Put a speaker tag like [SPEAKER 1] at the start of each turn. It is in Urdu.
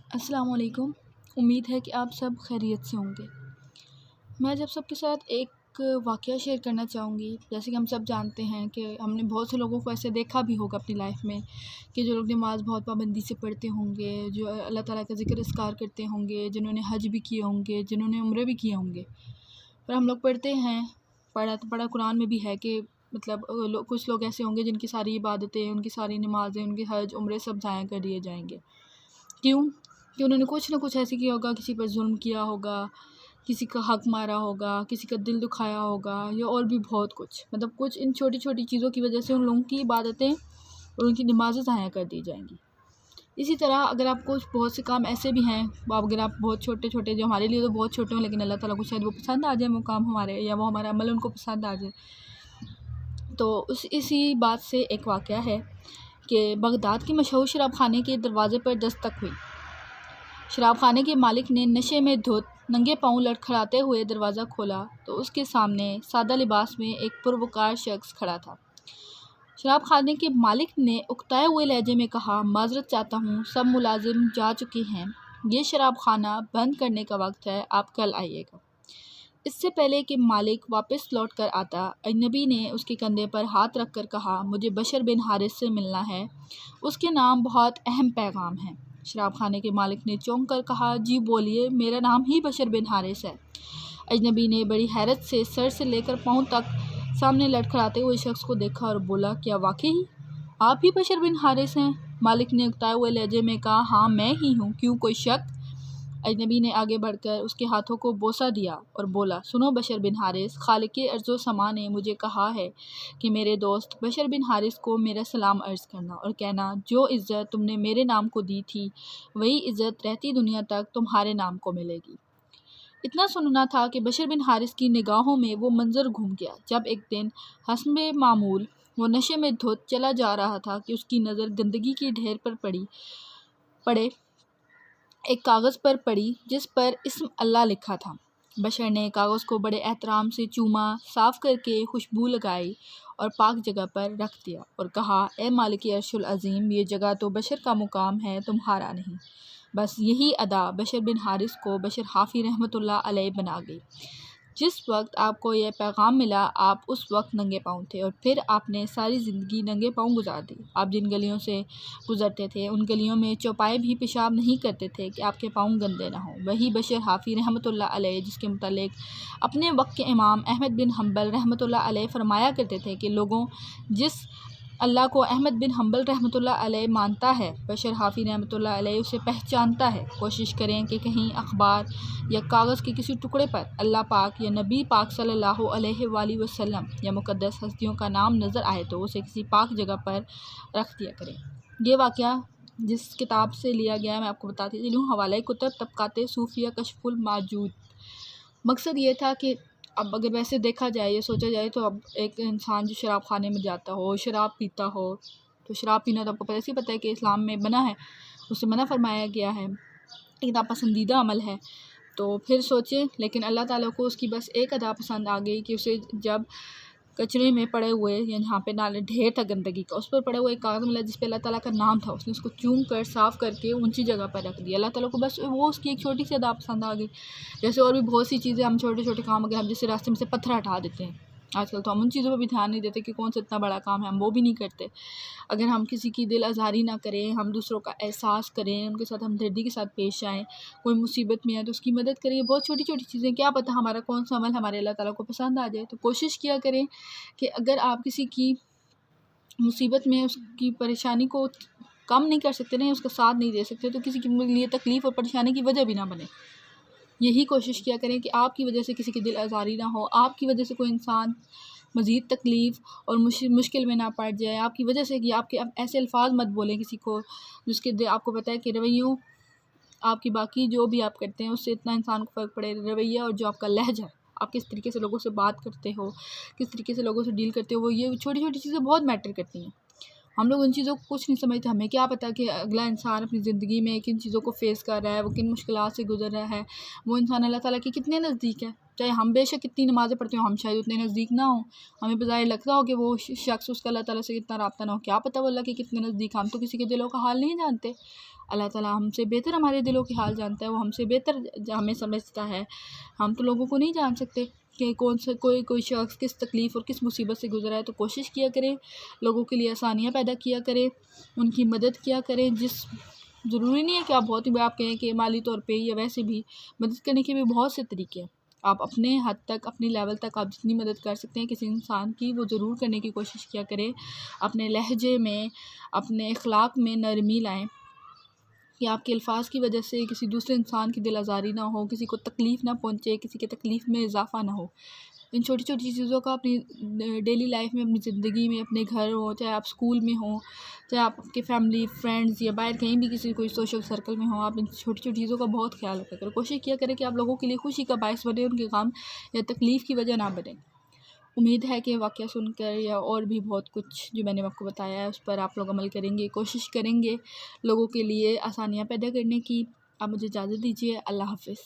[SPEAKER 1] السلام علیکم۔ امید ہے کہ آپ سب خیریت سے ہوں گے۔ میں جب سب کے ساتھ ایک واقعہ شیئر کرنا چاہوں گی، جیسے کہ ہم سب جانتے ہیں کہ ہم نے بہت سے لوگوں کو ایسے دیکھا بھی ہوگا اپنی لائف میں کہ جو لوگ نماز بہت پابندی سے پڑھتے ہوں گے، جو اللہ تعالیٰ کا ذکر اذکار کرتے ہوں گے، جنہوں نے حج بھی کیے ہوں گے، جنہوں نے عمرے بھی کیے ہوں گے۔ پر ہم لوگ پڑھتے ہیں، پڑھا قرآن میں بھی ہے کہ کچھ لوگ ایسے ہوں گے جن کی ساری عبادتیں، ان کی ساری نمازیں، ان کے حج عمرے سب ضائع کر دیے جائیں گے۔ کیوں؟ کہ انہوں نے کچھ نہ کچھ ایسے کیا ہوگا، کسی پر ظلم کیا ہوگا، کسی کا حق مارا ہوگا، کسی کا دل دکھایا ہوگا، یا اور بھی بہت کچھ، کچھ ان چھوٹی چھوٹی چیزوں کی وجہ سے ان لوگوں کی عبادتیں اور ان کی نمازیں ضائع کر دی جائیں گی۔ اسی طرح اگر آپ کو بہت سے کام ایسے بھی ہیں، اگر آپ بہت چھوٹے چھوٹے، جو ہمارے لیے تو بہت چھوٹے ہوں لیکن اللہ تعالیٰ کو شاید وہ پسند آ جائے وہ کام ہمارے، یا وہ ہمارا عمل ان کو پسند آ جائے، تو اسی بات سے ایک واقعہ ہے کہ بغداد کے مشہور شراب خانے کے دروازے پر دستک ہوئی۔ شراب خانے کے مالک نے نشے میں دھت ننگے پاؤں لڑکھڑاتے ہوئے دروازہ کھولا تو اس کے سامنے سادہ لباس میں ایک پروکار شخص کھڑا تھا۔ شراب خانے کے مالک نے اکتائے ہوئے لہجے میں کہا، معذرت چاہتا ہوں، سب ملازم جا چکے ہیں، یہ شراب خانہ بند کرنے کا وقت ہے، آپ کل آئیے گا۔ اس سے پہلے کہ مالک واپس لوٹ کر آتا، اجنبی نے اس کے کندھے پر ہاتھ رکھ کر کہا، مجھے بشر بن حارث سے ملنا ہے، اس کے نام بہت اہم پیغام ہے۔ شراب خانے کے مالک نے چونک کر کہا، جی بولیے، میرا نام ہی بشر بن حارث ہے۔ اجنبی نے بڑی حیرت سے سر سے لے کر پاؤں تک سامنے لڑکھڑاتے ہوئے شخص کو دیکھا اور بولا، کیا واقعی آپ ہی بشر بن حارث ہیں؟ مالک نے اکتائے ہوئے لہجے میں کہا، ہاں میں ہی ہوں، کیوں کوئی شک؟ اجنبی نے آگے بڑھ کر اس کے ہاتھوں کو بوسہ دیا اور بولا، سنو بشر بن حارث، خالق ارض و سما نے مجھے کہا ہے کہ میرے دوست بشر بن حارث کو میرا سلام عرض کرنا اور کہنا، جو عزت تم نے میرے نام کو دی تھی وہی عزت رہتی دنیا تک تمہارے نام کو ملے گی۔ اتنا سننا تھا کہ بشر بن حارث کی نگاہوں میں وہ منظر گھوم گیا جب ایک دن حسب معمول وہ نشے میں دھت چلا جا رہا تھا کہ اس کی نظر گندگی کے ڈھیر پر پڑے ایک کاغذ پر پڑی جس پر اسم اللہ لکھا تھا۔ بشر نے کاغذ کو بڑے احترام سے چوما، صاف کر کے خوشبو لگائی اور پاک جگہ پر رکھ دیا اور کہا، اے مالک عرش العظیم، یہ جگہ تو بشر کا مقام ہے، تمہارا نہیں۔ بس یہی ادا بشر بن حارث کو بشر حافی رحمۃ اللہ علیہ بنا گئی۔ جس وقت آپ کو یہ پیغام ملا، آپ اس وقت ننگے پاؤں تھے اور پھر آپ نے ساری زندگی ننگے پاؤں گزار دی۔ آپ جن گلیوں سے گزرتے تھے ان گلیوں میں چوپائے بھی پیشاب نہیں کرتے تھے کہ آپ کے پاؤں گندے نہ ہوں۔ وہی بشر حافی رحمۃ اللہ علیہ جس کے متعلق اپنے وقت کے امام احمد بن حنبل رحمۃ اللہ علیہ فرمایا کرتے تھے کہ لوگوں جس اللہ کو احمد بن حنبل رحمۃ اللہ علیہ مانتا ہے، بشر حافی رحمۃ اللہ علیہ اسے پہچانتا ہے۔ کوشش کریں کہ کہیں اخبار یا کاغذ کے کسی ٹکڑے پر اللہ پاک یا نبی پاک صلی اللہ علیہ وآلہ وسلم یا مقدس ہستیوں کا نام نظر آئے تو اسے کسی پاک جگہ پر رکھ دیا کریں۔ یہ واقعہ جس کتاب سے لیا گیا ہے میں آپ کو بتاتی چلوں، حوالہ کتب طبقات صوفیہ کشف الموجود۔ مقصد یہ تھا کہ اب اگر ویسے دیکھا جائے یا سوچا جائے تو اب ایک انسان جو شراب خانے میں جاتا ہو، شراب پیتا ہو، تو شراب پینا تو آپ کو ایسے ہی پتہ ہے کہ اسلام میں منع ہے، اسے منع فرمایا گیا ہے، ایک ناپسندیدہ عمل ہے۔ تو پھر سوچیں، لیکن اللہ تعالیٰ کو اس کی بس ایک ادا پسند آ گئی کہ اسے جب کچرے میں پڑے ہوئے، یا جہاں پہ نالے ڈھیر تھا گندگی کا، اس پر پڑے ہوئے ایک کاغذ ملا جس پہ اللہ تعالیٰ کا نام تھا، اس نے اس کو چوم کر صاف کر کے اونچی جگہ پر رکھ دیا۔ اللہ تعالیٰ کو بس وہ اس کی ایک چھوٹی سی ادا پسند آ گئی۔ جیسے اور بھی بہت سی چیزیں، ہم چھوٹے چھوٹے کام اگر ہم جیسے راستے میں سے پتھر ہٹا دیتے ہیں، آج کل تو ہم ان چیزوں پہ بھی دھیان نہیں دیتے کہ کون سا اتنا بڑا کام ہے، ہم وہ بھی نہیں کرتے۔ اگر ہم کسی کی دل آزاری نہ کریں، ہم دوسروں کا احساس کریں، ان کے ساتھ ہمدردی کے ساتھ پیش آئیں، کوئی مصیبت میں ہے تو اس کی مدد کریں، بہت چھوٹی چھوٹی چیزیں، کیا پتہ ہمارا کون سا عمل ہمارے اللہ تعالیٰ کو پسند آ جائے۔ تو کوشش کیا کریں کہ اگر آپ کسی کی مصیبت میں اس کی پریشانی کو کم نہیں کر سکتے، نہیں اس کا ساتھ نہیں دے سکتے، تو کسی کے لیے تکلیف اور پریشانی کی وجہ بھی نہ بنے۔ یہی کوشش کیا کریں کہ آپ کی وجہ سے کسی کی دل آزاری نہ ہو، آپ کی وجہ سے کوئی انسان مزید تکلیف اور مشکل میں نہ پڑ جائے، آپ کی وجہ سے کہ آپ کے ایسے الفاظ مت بولیں کسی کو جس کے آپ کو پتہ ہے کہ رویوں آپ کی باقی جو بھی آپ کرتے ہیں اس سے اتنا انسان کو فرق پڑے، رویہ اور جو آپ کا لہجہ ہے، آپ کس طریقے سے لوگوں سے بات کرتے ہو، کس طریقے سے لوگوں سے ڈیل کرتے ہو، وہ یہ چھوٹی چھوٹی چیزیں بہت میٹر کرتی ہیں۔ ہم لوگ ان چیزوں کو کچھ نہیں سمجھتے، ہمیں کیا پتہ کہ اگلا انسان اپنی زندگی میں کن چیزوں کو فیس کر رہا ہے، وہ کن مشکلات سے گزر رہا ہے، وہ انسان اللہ تعالیٰ کے کتنے نزدیک ہے۔ چاہے ہم بے شک کتنی نمازیں پڑھتے ہوں، ہم شاید اتنے نزدیک نہ ہوں، ہمیں بظاہر لگتا ہو کہ وہ شخص اس کا اللہ تعالیٰ سے کتنا رابطہ نہ ہو، کیا پتہ وہ اللہ کے کتنے نزدیک، ہم تو کسی کے دلوں کا حال نہیں جانتے۔ اللہ تعالیٰ ہم سے بہتر ہمارے دلوں کے حال جانتا ہے، وہ ہم سے بہتر ہمیں سمجھتا ہے. ہم تو لوگوں کو نہیں جان سکتے کہ کون سا کوئی شخص کس تکلیف اور کس مصیبت سے گزرا ہے. تو کوشش کیا کریں لوگوں کے لیے آسانیاں پیدا کیا کریں، ان کی مدد کیا کریں. ضروری نہیں ہے کہ آپ بہت ہی آپ کہیں کہ مالی طور پہ یا ویسے بھی مدد کرنے کے بھی بہت سے طریقے ہیں. آپ اپنے حد تک، اپنی لیول تک آپ جتنی مدد کر سکتے ہیں کسی انسان کی، وہ ضرور کرنے کی کوشش کیا کریں. اپنے لہجے میں، اپنے اخلاق میں نرمی لائیں کہ آپ کے الفاظ کی وجہ سے کسی دوسرے انسان کی دل آزاری نہ ہو، کسی کو تکلیف نہ پہنچے، کسی کے تکلیف میں اضافہ نہ ہو. ان چھوٹی چھوٹی چیزوں کا اپنی ڈیلی لائف میں، اپنی زندگی میں، اپنے گھر ہو، چاہے آپ اسکول میں ہوں، چاہے آپ کے فیملی فرینڈز یا باہر کہیں بھی کسی کوئی سوشل سرکل میں ہوں، آپ ان چھوٹی چھوٹی چیزوں کا بہت خیال رکھا کریں. کوشش کیا کریں کہ آپ لوگوں کے لیے خوشی کا باعث بنے، ان کے غم یا تکلیف کی وجہ نہ بنے. امید ہے کہ واقعہ سن کر یا اور بھی بہت کچھ جو میں نے آپ کو بتایا ہے اس پر آپ لوگ عمل کریں گے، کوشش کریں گے لوگوں کے لیے آسانیاں پیدا کرنے کی. آپ مجھے اجازت دیجیے. اللہ حافظ.